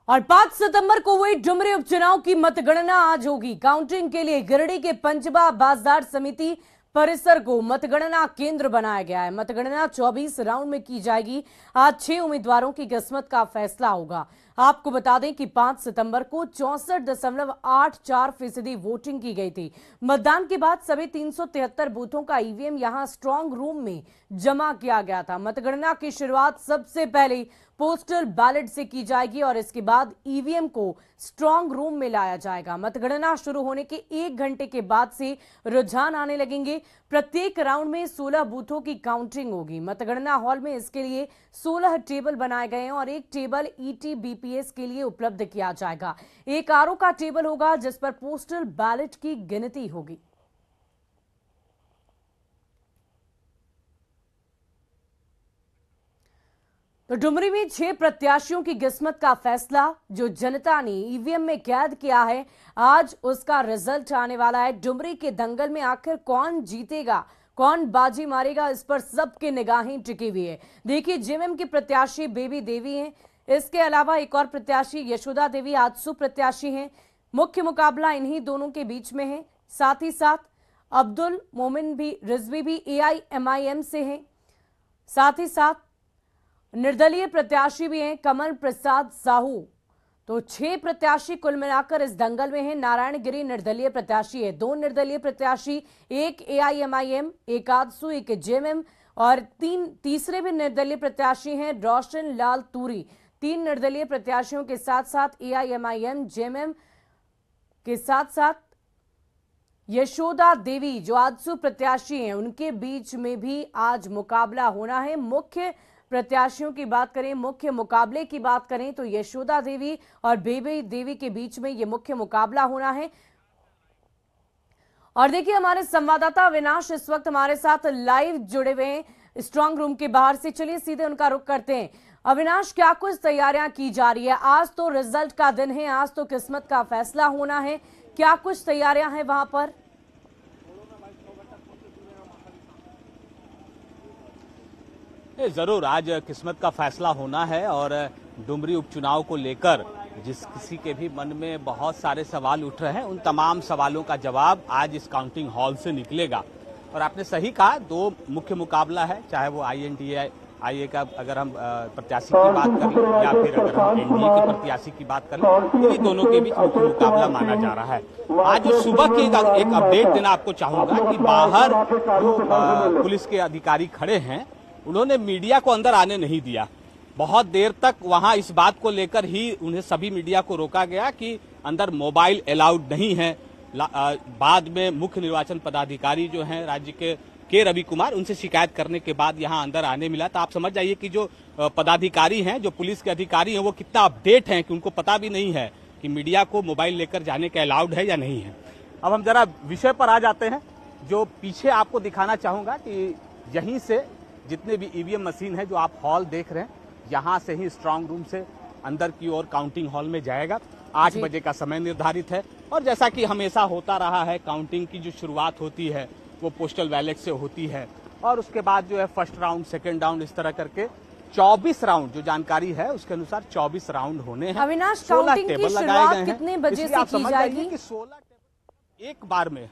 और 5 सितंबर को हुई डुमरी उपचुनाव की मतगणना आज होगी। काउंटिंग के लिए गिरिडीह के पंचबा बाजार समिति परिसर को मतगणना केंद्र बनाया गया है। मतगणना 24 राउंड में की जाएगी। आज 6 उम्मीदवारों की किस्मत का फैसला होगा। आपको बता दें कि 5 सितंबर को 64.84% वोटिंग की गई थी। मतदान के बाद सभी 373 बूथों का ईवीएम यहां स्ट्रांग रूम में जमा किया गया था। मतगणना की शुरुआत सबसे पहले पोस्टल बैलेट से की जाएगी और इसके बाद ईवीएम को स्ट्रांग रूम में लाया जाएगा। मतगणना शुरू होने के 1 घंटे के बाद से रुझान आने लगेंगे। प्रत्येक राउंड में 16 बूथों की काउंटिंग होगी। मतगणना हॉल में इसके लिए 16 टेबल बनाए गए हैं और एक टेबल ईटीबीपीएस के लिए उपलब्ध किया जाएगा। एक आरओ का टेबल होगा जिस पर पोस्टल बैलेट की गिनती होगी। तो डुमरी में 6 प्रत्याशियों की किस्मत का फैसला जो जनता ने ईवीएम में कैद किया है, आज उसका रिजल्ट आने वाला है। डुमरी के दंगल में आखिर कौन जीतेगा, कौन बाजी मारेगा, इस पर सबके निगाहें टिकी हुई है। देखिए, जेएमएम की प्रत्याशी बेबी देवी हैं। इसके अलावा एक और प्रत्याशी यशोदा देवी आजसू प्रत्याशी हैं। मुख्य मुकाबला इन्हीं दोनों के बीच में है। साथ ही साथ अब्दुल मोमिन भी रिजवी भी एआईएमआईएम से हैं। साथ ही साथ निर्दलीय प्रत्याशी भी हैं कमल प्रसाद साहू। तो 6 प्रत्याशी कुल मिलाकर इस दंगल में हैं। नारायणगिरी निर्दलीय प्रत्याशी है, 2 निर्दलीय प्रत्याशी, एक एआईएमआईएम, एक आजसू, एक जेएमएम और 3 तीसरे भी निर्दलीय प्रत्याशी हैं रोशन लाल तूरी। 3 निर्दलीय प्रत्याशियों के साथ साथ एआईएमआईएम, जेएमएम के साथ साथ यशोदा देवी जो आजसू प्रत्याशी हैं, उनके बीच में भी आज मुकाबला होना है। मुख्य प्रत्याशियों की बात करें, मुख्य मुकाबले की बात करें तो यशोदा देवी और बेबी देवी के बीच में यह मुख्य मुकाबला होना है। और देखिए, हमारे संवाददाता अविनाश इस वक्त हमारे साथ लाइव जुड़े हुए हैं स्ट्रांग रूम के बाहर से। चलिए सीधे उनका रुख करते हैं। अविनाश, क्या कुछ तैयारियां की जा रही है? आज तो रिजल्ट का दिन है, आज तो किस्मत का फैसला होना है। क्या कुछ तैयारियां हैं वहां पर? जरूर आज किस्मत का फैसला होना है और डुमरी उपचुनाव को लेकर जिस किसी के भी मन में बहुत सारे सवाल उठ रहे हैं, उन तमाम सवालों का जवाब आज इस काउंटिंग हॉल से निकलेगा। और आपने सही कहा, 2 मुख्य मुकाबला है, चाहे वो आईएनडीए का अगर हम प्रत्याशी की बात करें या फिर अगर हम एनडीए के प्रत्याशी की बात करें, इन्हीं दोनों के बीच मुख्य मुकाबला माना जा रहा है। आज सुबह की एक अपडेट देना आपको चाहूंगा कि बाहर जो पुलिस के अधिकारी खड़े हैं, उन्होंने मीडिया को अंदर आने नहीं दिया। बहुत देर तक वहां इस बात को लेकर ही उन्हें सभी मीडिया को रोका गया कि अंदर मोबाइल अलाउड नहीं है। बाद में मुख्य निर्वाचन पदाधिकारी जो हैं राज्य के रवि कुमार, उनसे शिकायत करने के बाद यहां अंदर आने मिला। तो आप समझ जाइए कि जो पदाधिकारी हैं, जो पुलिस के अधिकारी हैं, वो कितना अपडेट हैं कि उनको पता भी नहीं है कि मीडिया को मोबाइल लेकर जाने के अलाउड है या नहीं है। अब हम जरा विषय पर आ जाते हैं। जो पीछे आपको दिखाना चाहूंगा कि यहीं से जितने भी ईवीएम मशीन है जो आप हॉल देख रहे हैं, यहां से ही स्ट्रांग रूम से अंदर की ओर काउंटिंग हॉल में जाएगा। 8 बजे का समय निर्धारित है और जैसा कि हमेशा होता रहा है, काउंटिंग की जो शुरुआत होती है वो पोस्टल बैलेट से होती है और उसके बाद जो है फर्स्ट राउंड, सेकेंड राउंड, इस तरह करके 24 राउंड जो जानकारी है उसके अनुसार 24 राउंड होने हैं। अविनाश, काउंटिंग की शुरुआत कितने बजे से की जाएगी? कि 16 टेबल एक बार में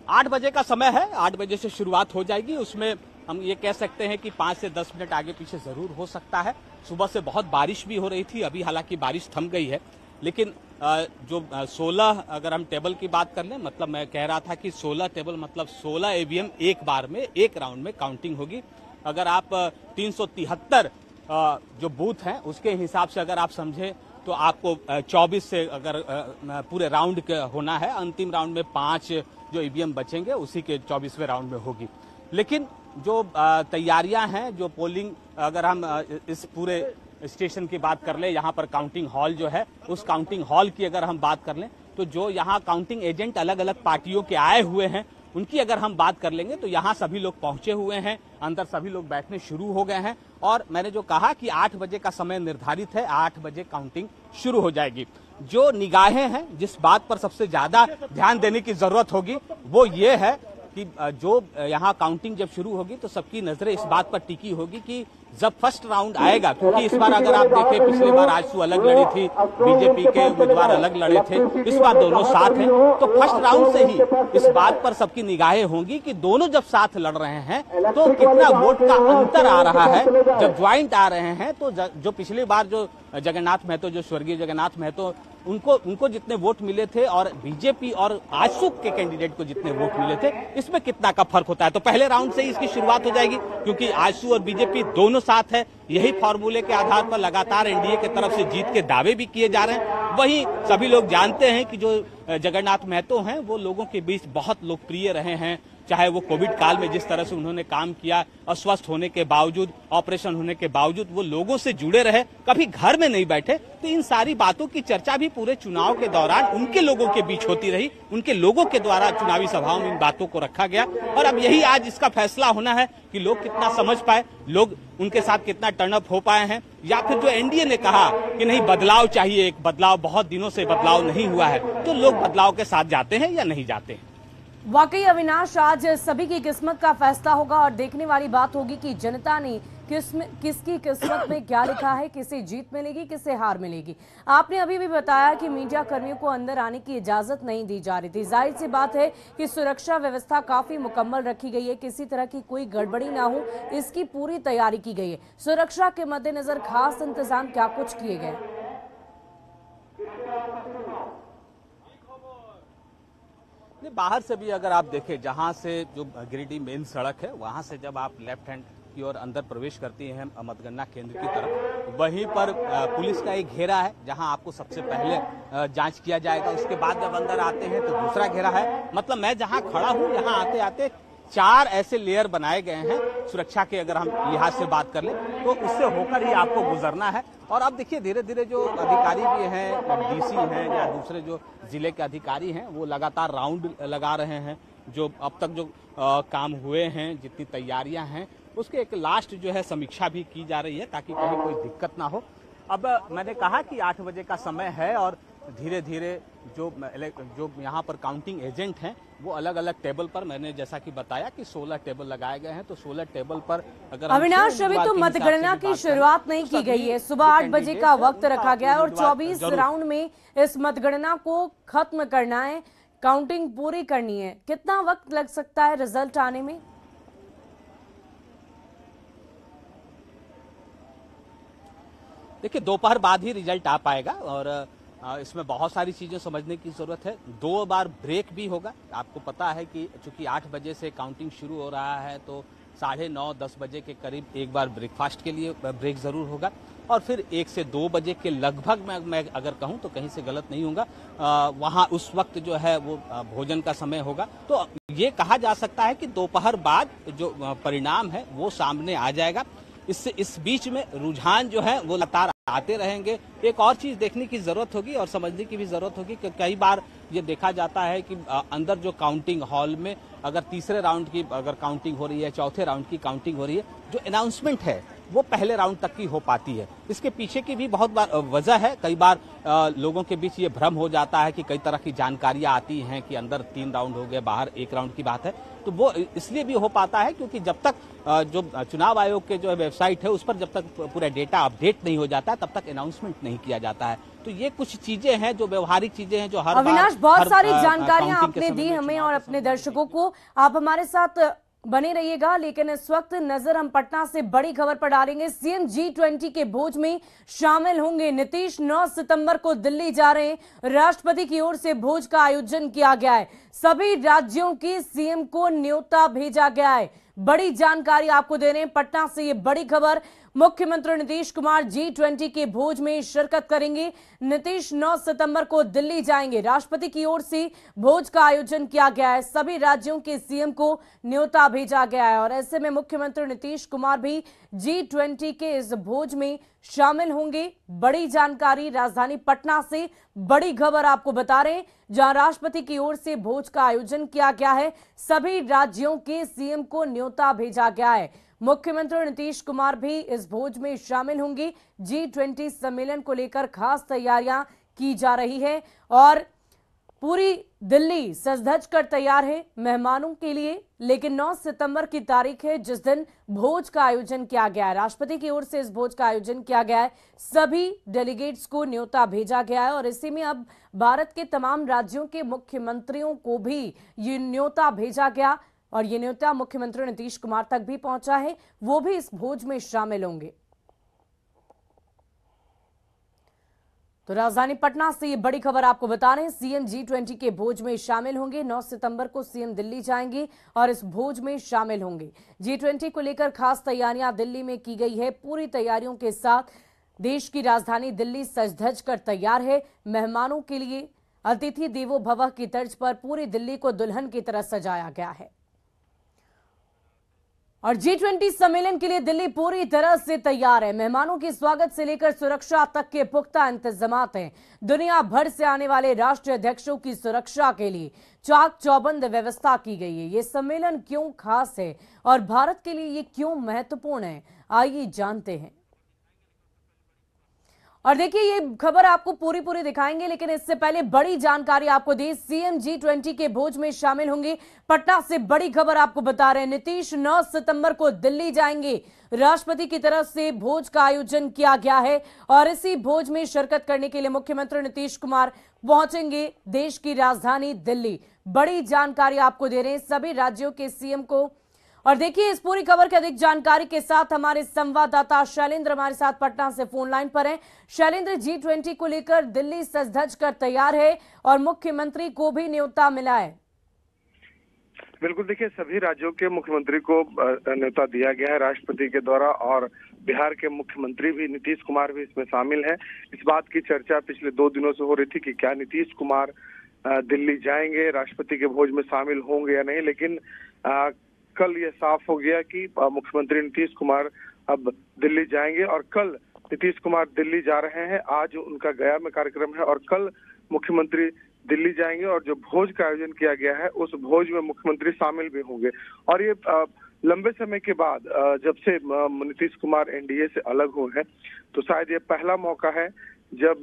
8 बजे का समय है, 8 बजे से शुरुआत हो जाएगी। उसमें हम ये कह सकते हैं कि 5 से 10 मिनट आगे पीछे जरूर हो सकता है। सुबह से बहुत बारिश भी हो रही थी, अभी हालांकि बारिश थम गई है, लेकिन जो 16 अगर हम टेबल की बात कर लें, मतलब मैं कह रहा था कि 16 टेबल मतलब 16 ईवीएम एक बार में एक राउंड में काउंटिंग होगी। अगर आप 373 जो बूथ हैं उसके हिसाब से अगर आप समझे तो आपको 24 से अगर पूरे राउंड होना है, अंतिम राउंड में 5 जो ईवीएम बचेंगे उसी के 24वें राउंड में होगी। लेकिन जो तैयारियां हैं, जो पोलिंग, अगर हम इस पूरे स्टेशन की बात कर लें, यहाँ पर काउंटिंग हॉल जो है, उस काउंटिंग हॉल की अगर हम बात कर लें तो जो यहाँ काउंटिंग एजेंट अलग अलग पार्टियों के आए हुए हैं उनकी अगर हम बात कर लेंगे तो यहाँ सभी लोग पहुंचे हुए हैं, अंदर सभी लोग बैठने शुरू हो गए हैं। और मैंने जो कहा कि 8 बजे का समय निर्धारित है, 8 बजे काउंटिंग शुरू हो जाएगी। जो निगाहें हैं, जिस बात पर सबसे ज्यादा ध्यान देने की जरूरत होगी वो ये है कि जो यहाँ काउंटिंग जब शुरू होगी तो सबकी नजरें इस बात पर टिकी होगी कि जब फर्स्ट राउंड आएगा, क्योंकि इस बार अगर आप देखें पिछली बार आजसू अलग लड़ी थी, बीजेपी के उम्मीदवार अलग लड़े थे, इस बार दोनों साथ हैं, तो फर्स्ट राउंड से ही इस बात पर सबकी निगाहें होंगी कि दोनों जब साथ लड़ रहे हैं तो कितना वोट का अंतर आ रहा है। जब ज्वाइंट आ रहे हैं तो जो पिछली बार जो जगन्नाथ महतो, जो स्वर्गीय जगन्नाथ महतो, उनको जितने वोट मिले थे और बीजेपी और आजसू के कैंडिडेट को जितने वोट मिले थे, इसमें कितना का फर्क होता है। तो पहले राउंड से ही इसकी शुरुआत हो जाएगी, क्योंकि आजसू और बीजेपी दोनों साथ है। यही फॉर्मूले के आधार पर लगातार एनडीए की तरफ से जीत के दावे भी किए जा रहे हैं। वहीं सभी लोग जानते हैं कि जो जगन्नाथ महतो हैं वो लोगों के बीच बहुत लोकप्रिय रहे हैं, चाहे वो कोविड काल में जिस तरह से उन्होंने काम किया, अस्वस्थ होने के बावजूद, ऑपरेशन होने के बावजूद वो लोगों से जुड़े रहे, कभी घर में नहीं बैठे। तो इन सारी बातों की चर्चा भी पूरे चुनाव के दौरान उनके लोगों के बीच होती रही, उनके लोगों के द्वारा चुनावी सभाओं में इन बातों को रखा गया। और अब यही आज इसका फैसला होना है कि लोग कितना समझ पाए, लोग उनके साथ कितना टर्न अप हो पाए हैं, या फिर जो एनडीए ने कहा कि नहीं बदलाव चाहिए, एक बदलाव, बहुत दिनों से बदलाव नहीं हुआ है, तो लोग बदलाव के साथ जाते हैं या नहीं जाते हैं। वाकई अविनाश, आज सभी की किस्मत का फैसला होगा और देखने वाली बात होगी कि जनता ने किसकी किस्मत में क्या लिखा है, किसे जीत मिलेगी, किसे हार मिलेगी। आपने अभी भी बताया कि मीडिया कर्मियों को अंदर आने की इजाजत नहीं दी जा रही थी। जाहिर सी बात है कि सुरक्षा व्यवस्था काफी मुकम्मल रखी गई है, किसी तरह की कोई गड़बड़ी ना हो, इसकी पूरी तैयारी की गई है। सुरक्षा के मद्देनजर खास इंतजाम क्या कुछ किए गए? बाहर से भी अगर आप देखें, जहां से जो गिरिडीह मेन सड़क है वहां से जब आप लेफ्ट हैंड की ओर अंदर प्रवेश करती हैं मतगणना केंद्र की तरफ, वहीं पर पुलिस का एक घेरा है जहां आपको सबसे पहले जांच किया जाएगा। उसके बाद जब अंदर आते हैं तो दूसरा घेरा है। मतलब मैं जहां खड़ा हूं यहां आते आते 4 ऐसे लेयर बनाए गए हैं सुरक्षा के, अगर हम लिहाज से बात कर ले तो उससे होकर ही आपको गुजरना है। और अब देखिए धीरे धीरे जो अधिकारी भी हैं, डीसी हैं या दूसरे जो जिले के अधिकारी हैं, वो लगातार राउंड लगा रहे हैं। जो अब तक जो काम हुए हैं, जितनी तैयारियां हैं, उसके एक लास्ट जो है समीक्षा भी की जा रही है ताकि कहीं कोई दिक्कत ना हो। अब मैंने कहा कि 8 बजे का समय है और धीरे धीरे जो यहाँ पर काउंटिंग एजेंट हैं वो अलग अलग टेबल पर, मैंने जैसा कि बताया कि 16 टेबल लगाए गए हैं, तो 16 टेबल पर अगर अविनाश, अभी तो मतगणना की शुरुआत नहीं की गई है। सुबह 8 बजे का वक्त रखा गया है और 24 राउंड में इस मतगणना को खत्म करना है, काउंटिंग पूरी करनी है। कितना वक्त लग सकता है रिजल्ट आने में? देखिए दोपहर बाद ही रिजल्ट आ पाएगा और इसमें बहुत सारी चीजें समझने की जरूरत है। 2 बार ब्रेक भी होगा। आपको पता है कि चूंकि 8 बजे से काउंटिंग शुरू हो रहा है तो 9:30-10 बजे के करीब एक बार ब्रेकफास्ट के लिए ब्रेक जरूर होगा और फिर 1 से 2 बजे के लगभग मैं अगर कहूं तो कहीं से गलत नहीं होगा, वहां उस वक्त जो है वो भोजन का समय होगा। तो ये कहा जा सकता है कि दोपहर बाद जो परिणाम है वो सामने आ जाएगा। इससे इस बीच में रुझान जो है वो लगातार आते रहेंगे। एक और चीज देखने की जरूरत होगी और समझने की भी जरूरत होगी कि कई बार ये देखा जाता है कि अंदर जो काउंटिंग हॉल में अगर तीसरे राउंड की अगर काउंटिंग हो रही है, चौथे राउंड की काउंटिंग हो रही है, जो अनाउंसमेंट है वो पहले राउंड तक की हो पाती है। इसके पीछे की भी बहुत बार वजह है। कई बार लोगों के बीच ये भ्रम हो जाता है कि कई तरह की जानकारियां आती हैं कि अंदर 3 राउंड हो गए, बाहर 1 राउंड की बात है। तो वो इसलिए भी हो पाता है क्योंकि जब तक जो चुनाव आयोग के जो वेबसाइट है उस पर जब तक पूरा डेटा अपडेट नहीं हो जाता तब तक अनाउंसमेंट नहीं किया जाता है। तो ये कुछ चीजें हैं जो व्यवहारिक चीजें हैं जो हर अविनाश, बहुत सारी जानकारियां आपने दी हमें और अपने दर्शकों को। आप हमारे साथ बने रहिएगा, लेकिन इस वक्त नजर हम पटना से बड़ी खबर पर डालेंगे। सीएम G20 के भोज में शामिल होंगे नीतीश। 9 सितंबर को दिल्ली जा रहे हैं। राष्ट्रपति की ओर से भोज का आयोजन किया गया है। सभी राज्यों के सीएम को न्योता भेजा गया है। बड़ी जानकारी आपको दे रहे हैं पटना से, ये बड़ी खबर। मुख्यमंत्री नीतीश कुमार G20 के भोज में शिरकत करेंगे। नीतीश 9 सितंबर को दिल्ली जाएंगे। राष्ट्रपति की ओर से भोज का आयोजन किया गया है। सभी राज्यों के सीएम को न्योता भेजा गया है और ऐसे में मुख्यमंत्री नीतीश कुमार भी G20 के इस भोज में शामिल होंगे। बड़ी जानकारी राजधानी पटना से, बड़ी खबर आपको बता रहे हैं, जहां राष्ट्रपति की ओर से भोज का आयोजन किया गया है। सभी राज्यों के सीएम को न्योता भेजा गया है। मुख्यमंत्री नीतीश कुमार भी इस भोज में शामिल होंगे। G20 सम्मेलन को लेकर खास तैयारियां की जा रही है और पूरी दिल्ली सज धज कर तैयार है मेहमानों के लिए, लेकिन 9 सितंबर की तारीख है जिस दिन भोज का आयोजन किया गया है। राष्ट्रपति की ओर से इस भोज का आयोजन किया गया है। सभी डेलीगेट्स को न्योता भेजा गया है और इसी में अब भारत के तमाम राज्यों के मुख्यमंत्रियों को भी ये न्योता भेजा गया और ये न्योता मुख्यमंत्री नीतीश कुमार तक भी पहुंचा है। वो भी इस भोज में शामिल होंगे। तो राजधानी पटना से ये बड़ी खबर आपको बता रहे हैं, सीएम G20 के भोज में शामिल होंगे। 9 सितंबर को सीएम दिल्ली जाएंगे और इस भोज में शामिल होंगे। G20 को लेकर खास तैयारियां दिल्ली में की गई है। पूरी तैयारियों के साथ देश की राजधानी दिल्ली सज धज कर तैयार है। मेहमानों के लिए अतिथि देवो भव की तर्ज पर पूरी दिल्ली को दुल्हन की तरह सजाया गया है और G20 सम्मेलन के लिए दिल्ली पूरी तरह से तैयार है। मेहमानों के स्वागत से लेकर सुरक्षा तक के पुख्ता इंतजामात हैं। दुनिया भर से आने वाले राष्ट्रीय अध्यक्षों की सुरक्षा के लिए चाक चौबंद व्यवस्था की गई है। ये सम्मेलन क्यों खास है और भारत के लिए ये क्यों महत्वपूर्ण है, आइए जानते हैं। और देखिए ये खबर आपको पूरी दिखाएंगे, लेकिन इससे पहले बड़ी जानकारी आपको दी। सीएम G20 के भोज में शामिल होंगे। पटना से बड़ी खबर आपको बता रहे हैं, नीतीश 9 सितंबर को दिल्ली जाएंगे। राष्ट्रपति की तरफ से भोज का आयोजन किया गया है और इसी भोज में शिरकत करने के लिए मुख्यमंत्री नीतीश कुमार पहुंचेंगे देश की राजधानी दिल्ली। बड़ी जानकारी आपको दे रहे हैं सभी राज्यों के सीएम को। और देखिए इस पूरी खबर की अधिक जानकारी के साथ हमारे संवाददाता शैलेंद्र हमारे साथ पटना से फोन लाइन पर हैं। शैलेंद्र, G20 को लेकर दिल्ली सज धज कर तैयार है और मुख्यमंत्री को भी न्योता मिला है। बिल्कुल, देखिए सभी राज्यों के मुख्यमंत्री को न्योता दिया गया है राष्ट्रपति के द्वारा और बिहार के मुख्यमंत्री भी नीतीश कुमार भी इसमें शामिल है। इस बात की चर्चा पिछले 2 दिनों से हो रही थी कि क्या नीतीश कुमार दिल्ली जाएंगे, राष्ट्रपति के भोज में शामिल होंगे या नहीं, लेकिन कल ये साफ हो गया कि मुख्यमंत्री नीतीश कुमार अब दिल्ली जाएंगे और कल नीतीश कुमार दिल्ली जा रहे हैं। आज उनका गया में कार्यक्रम है और कल मुख्यमंत्री दिल्ली जाएंगे और जो भोज का आयोजन किया गया है उस भोज में मुख्यमंत्री शामिल भी होंगे। और ये लंबे समय के बाद जब से नीतीश कुमार एनडीए से अलग हुए हैं तो शायद ये पहला मौका है जब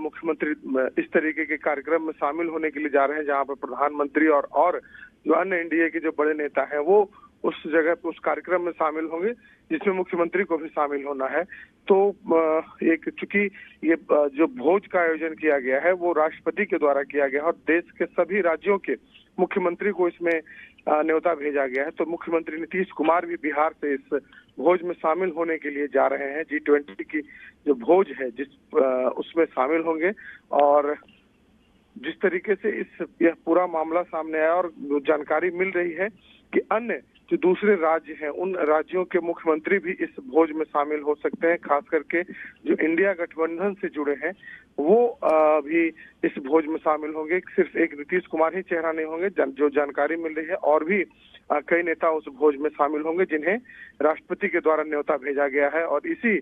मुख्यमंत्री इस तरीके के कार्यक्रम में शामिल होने के लिए जा रहे हैं जहां पर प्रधानमंत्री और जो अन्य एनडीए के जो बड़े नेता हैं वो उस जगह पे उस कार्यक्रम में शामिल होंगे जिसमें मुख्यमंत्री को भी शामिल होना है। तो एक चूंकि ये जो भोज का आयोजन किया गया है वो राष्ट्रपति के द्वारा किया गया है और देश के सभी राज्यों के मुख्यमंत्री को इसमें न्योता भेजा गया है, तो मुख्यमंत्री नीतीश कुमार भी बिहार से इस भोज में शामिल होने के लिए जा रहे हैं। G20 की जो भोज है उसमें शामिल होंगे और जिस तरीके से यह पूरा मामला सामने आया और जानकारी मिल रही है कि अन्य जो दूसरे राज्य हैं उन राज्यों के मुख्यमंत्री भी इस भोज में शामिल हो सकते हैं। खास करके जो इंडिया गठबंधन से जुड़े हैं वो भी इस भोज में शामिल होंगे। सिर्फ एक नीतीश कुमार ही चेहरा नहीं होंगे, जो जानकारी मिल रही है और भी कई नेता उस भोज में शामिल होंगे जिन्हें राष्ट्रपति के द्वारा न्योता भेजा गया है और इसी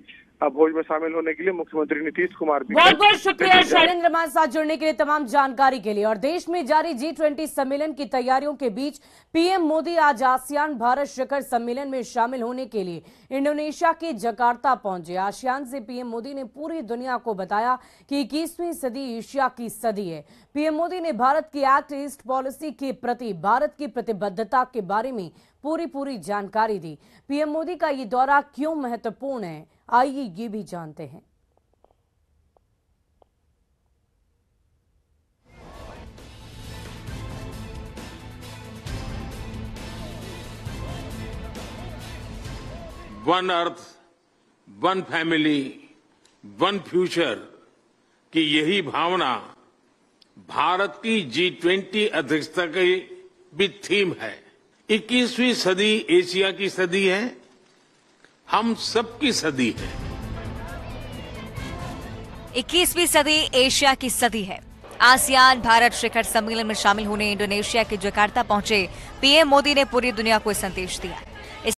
भोज में शामिल होने के लिए मुख्यमंत्री नीतीश कुमार भी। बहुत बहुत शुक्रिया शैलेंद्र हमारे साथ जुड़ने के लिए, तमाम जानकारी के लिए। और देश में जारी G20 सम्मेलन की तैयारियों के बीच पीएम मोदी आज आसियान भारत शिखर सम्मेलन में शामिल होने के लिए इंडोनेशिया के जकार्ता पहुंचे। आसियान से पीएम मोदी ने पूरी दुनिया को बताया कि 21वीं सदी एशिया की सदी है। पीएम मोदी ने भारत की एक्ट ईस्ट पॉलिसी के प्रति भारत की प्रतिबद्धता के बारे में पूरी जानकारी दी। पीएम मोदी का ये दौरा क्यों महत्वपूर्ण है, आइए ये भी जानते हैं। One earth, one family, one future की यही भावना भारत की G20 अध्यक्षता की भी थीम है। 21वीं सदी एशिया की सदी है, हम सबकी सदी है। 21वीं सदी एशिया की सदी है। आसियान भारत शिखर सम्मेलन में शामिल होने इंडोनेशिया के जकार्ता पहुंचे पीएम मोदी ने पूरी दुनिया को संदेश दिया।